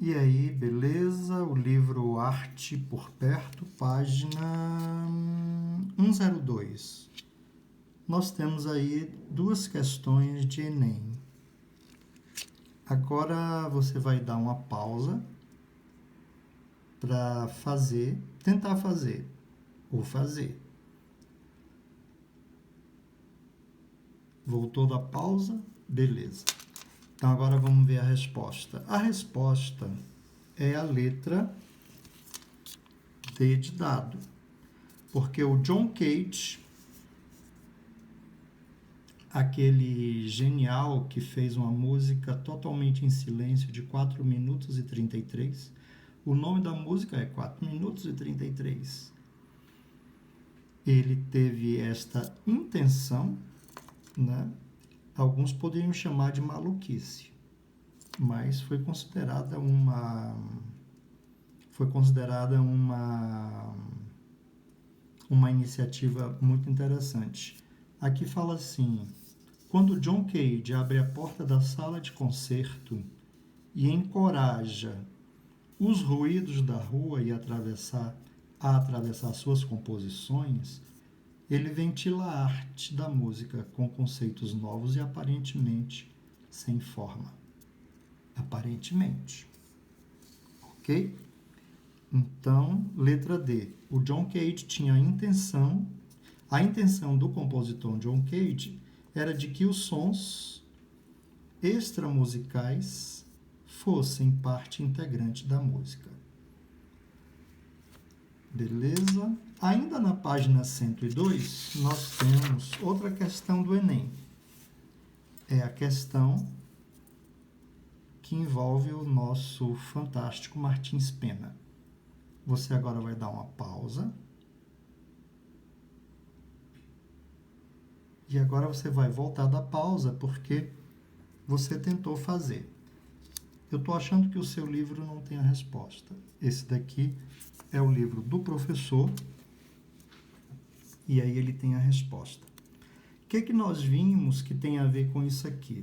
E aí, beleza? O livro Arte por Perto, página 102. Nós temos aí duas questões de Enem. Agora você vai dar uma pausa para tentar fazer ou fazer. Voltou da pausa? Beleza. Então agora vamos ver a resposta. A resposta é a letra D de dado. Porque o John Cage, aquele genial que fez uma música totalmente em silêncio de 4 minutos e 33, o nome da música é 4 minutos e 33. Ele teve esta intenção, né? Alguns poderiam chamar de maluquice, mas foi considerada uma iniciativa muito interessante. Aqui fala assim: quando John Cage abre a porta da sala de concerto e encoraja os ruídos da rua a atravessar suas composições, ele ventila a arte da música com conceitos novos e aparentemente sem forma. Aparentemente. Ok? Então, letra D. O John Cage tinha a intenção do compositor John Cage era de que os sons extramusicais fossem parte integrante da música. Beleza? Ainda na página 102, nós temos outra questão do Enem. É a questão que envolve o nosso fantástico Martins Pena. Você agora vai dar uma pausa. E agora você vai voltar da pausa porque você tentou fazer. Eu estou achando que o seu livro não tem a resposta. Esse daqui é o livro do professor e aí ele tem a resposta. O que nós vimos que tem a ver com isso aqui?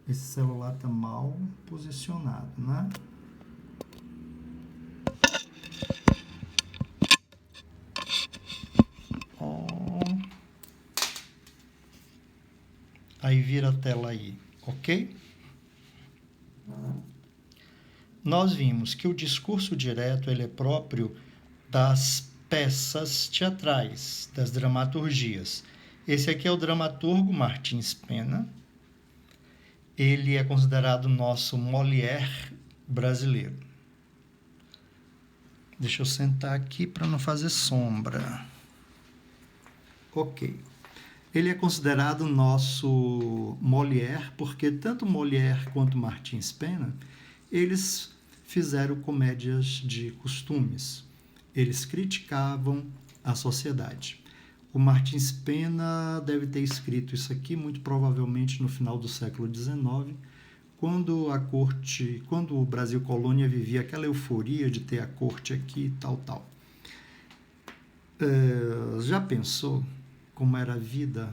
Esse celular está mal posicionado, né? Aí vira a tela aí, ok? Nós vimos que o discurso direto ele é próprio das peças teatrais, das dramaturgias. Esse aqui é o dramaturgo Martins Pena. Ele é considerado o nosso Molière brasileiro. Deixa eu sentar aqui para não fazer sombra. Ok. Ele é considerado o nosso Molière, porque tanto Molière quanto Martins Pena, eles fizeram comédias de costumes. Eles criticavam a sociedade. O Martins Pena deve ter escrito isso aqui, muito provavelmente no final do século XIX, quando o Brasil colônia vivia aquela euforia de ter a corte aqui e tal. Já pensou como era a vida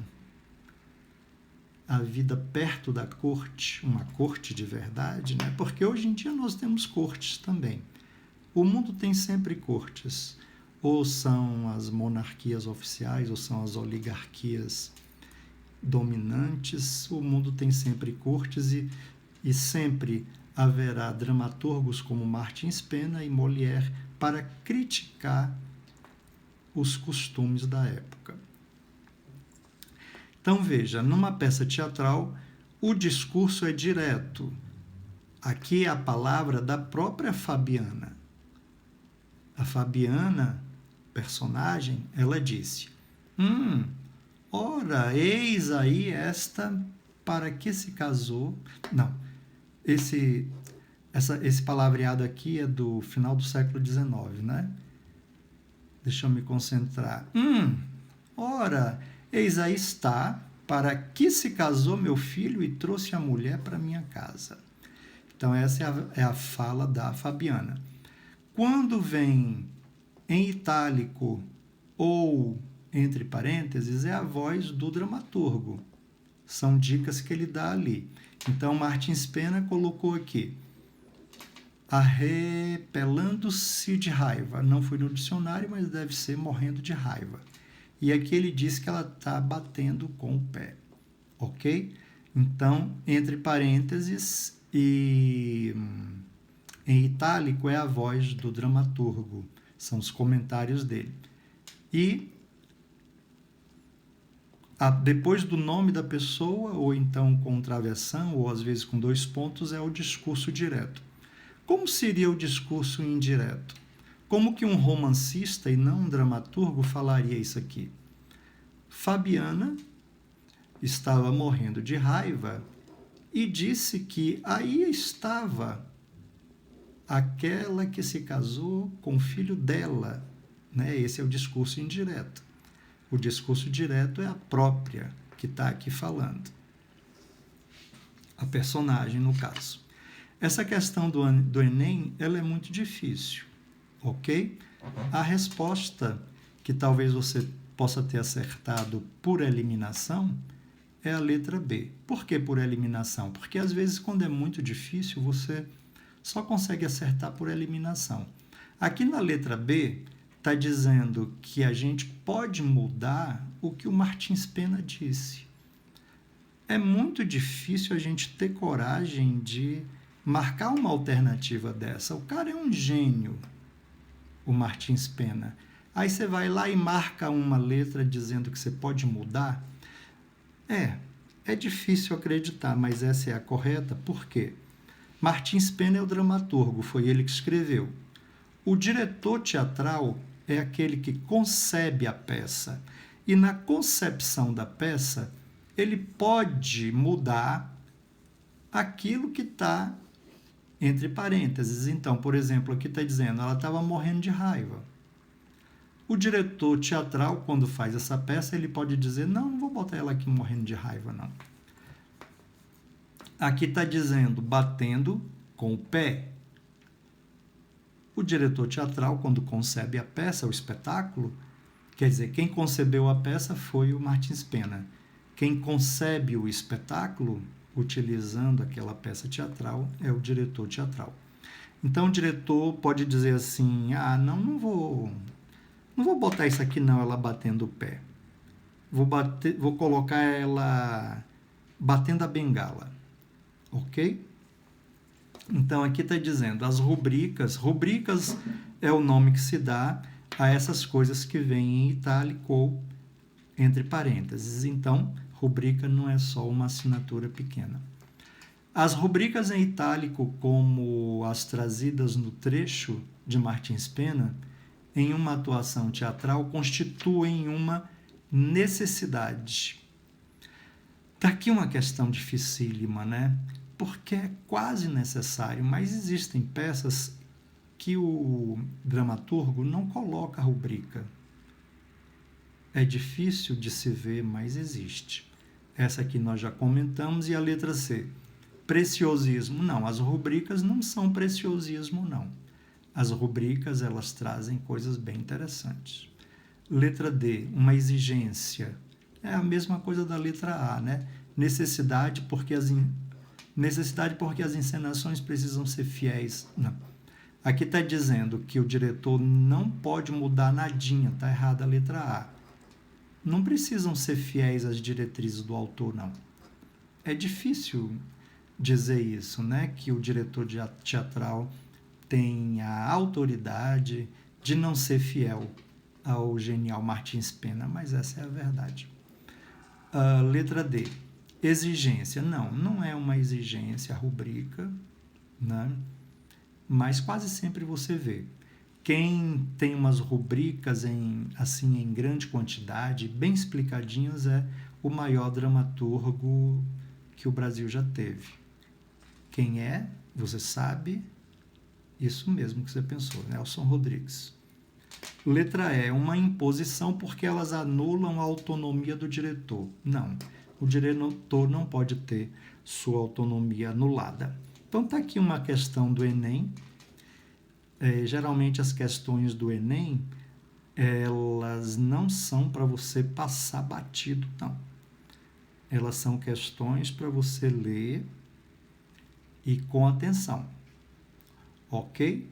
perto da corte, uma corte de verdade, né? Porque hoje em dia nós temos cortes também. O mundo tem sempre cortes, ou são as monarquias oficiais, ou são as oligarquias dominantes. O mundo tem sempre cortes e sempre haverá dramaturgos como Martins Pena e Molière para criticar os costumes da época. Então, veja, numa peça teatral, o discurso é direto. Aqui é a palavra da própria Fabiana. A Fabiana, personagem, ela disse: ora, eis aí esta para que se casou. Não, esse palavreado aqui é do final do século XIX, né? Deixa eu me concentrar. Ora, eis aí está, para que se casou meu filho e trouxe a mulher para minha casa. Então, essa é a fala da Fabiana. Quando vem em itálico ou entre parênteses, é a voz do dramaturgo. São dicas que ele dá ali. Então, Martins Pena colocou aqui, arrepelando-se de raiva. Não foi no dicionário, mas deve ser morrendo de raiva. E aqui ele diz que ela está batendo com o pé. Ok? Então, entre parênteses e em itálico é a voz do dramaturgo. São os comentários dele. E depois do nome da pessoa, ou então com travessão, ou às vezes com 2 pontos, é o discurso direto. Como seria o discurso indireto? Como que um romancista e não um dramaturgo falaria isso aqui? Fabiana estava morrendo de raiva e disse que aí estava aquela que se casou com o filho dela. Né? Esse é o discurso indireto. O discurso direto é a própria que está aqui falando. A personagem, no caso. Essa questão do Enem, ela é muito difícil, ok? A resposta, que talvez você possa ter acertado por eliminação, é a letra B. Por que por eliminação? Porque às vezes, quando é muito difícil, você só consegue acertar por eliminação. Aqui na letra B, está dizendo que a gente pode mudar o que o Martins Pena disse. É muito difícil a gente ter coragem de marcar uma alternativa dessa. O cara é um gênio, o Martins Pena. Aí você vai lá e marca uma letra dizendo que você pode mudar. É difícil acreditar, mas essa é a correta. Por quê? Martins Pena é o dramaturgo, foi ele que escreveu. O diretor teatral é aquele que concebe a peça. E na concepção da peça, ele pode mudar aquilo que está entre parênteses. Então, por exemplo, aqui está dizendo, ela estava morrendo de raiva. O diretor teatral, quando faz essa peça, ele pode dizer, não vou botar ela aqui morrendo de raiva, não. Aqui está dizendo, batendo com o pé. O diretor teatral, quando concebe a peça, o espetáculo, quer dizer, quem concebeu a peça foi o Martins Pena. Quem concebe o espetáculo, utilizando aquela peça teatral, é o diretor teatral. Então, o diretor pode dizer assim, não vou botar isso aqui não, ela batendo o pé. Vou colocar ela batendo a bengala. Ok? Então, aqui está dizendo, as rubricas é o nome que se dá a essas coisas que vêm em itálico ou entre parênteses. Então, rubrica não é só uma assinatura pequena. As rubricas em itálico, como as trazidas no trecho de Martins Pena, em uma atuação teatral, constituem uma necessidade. Está aqui uma questão dificílima, né? Porque é quase necessário, mas existem peças que o dramaturgo não coloca a rubrica. É difícil de se ver, mas existe. Essa aqui nós já comentamos. E a letra C, preciosismo. Não, as rubricas não são preciosismo, não. As rubricas, elas trazem coisas bem interessantes. Letra D, uma exigência. É a mesma coisa da letra A, né? Necessidade porque as encenações precisam ser fiéis. Não. Aqui está dizendo que o diretor não pode mudar nadinha, está errada a letra A. Não precisam ser fiéis às diretrizes do autor, não. É difícil dizer isso, né? Que o diretor teatral tem a autoridade de não ser fiel ao genial Martins Pena, mas essa é a verdade. Letra D, exigência. Não é uma exigência a rubrica, né? Mas quase sempre você vê. Quem tem umas rubricas em grande quantidade, bem explicadinhas, é o maior dramaturgo que o Brasil já teve. Quem é? Você sabe? Isso mesmo que você pensou, Nelson Rodrigues. Letra E, uma imposição porque elas anulam a autonomia do diretor. Não, o diretor não pode ter sua autonomia anulada. Então está aqui uma questão do Enem. Geralmente as questões do Enem, elas não são para você passar batido, não. Elas são questões para você ler e com atenção. Ok?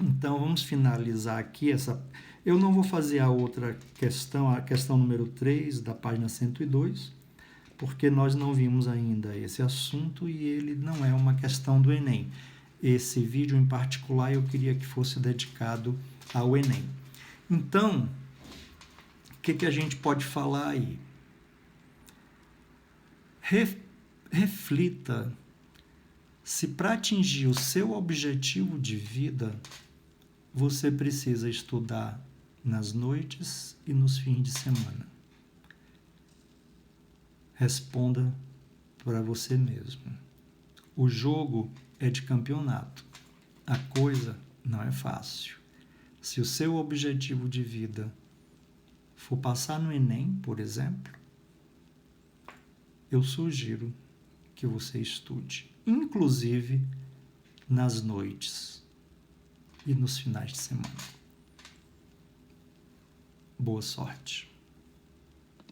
Então, vamos finalizar aqui essa... Eu não vou fazer a outra questão, a questão número 3 da página 102, porque nós não vimos ainda esse assunto e ele não é uma questão do Enem. Esse vídeo em particular eu queria que fosse dedicado ao Enem. Então, o que a gente pode falar aí? Reflita se para atingir o seu objetivo de vida, você precisa estudar nas noites e nos fins de semana. Responda para você mesmo. O jogo é de campeonato. A coisa não é fácil. Se o seu objetivo de vida for passar no Enem, por exemplo, eu sugiro que você estude, inclusive nas noites e nos finais de semana. Boa sorte.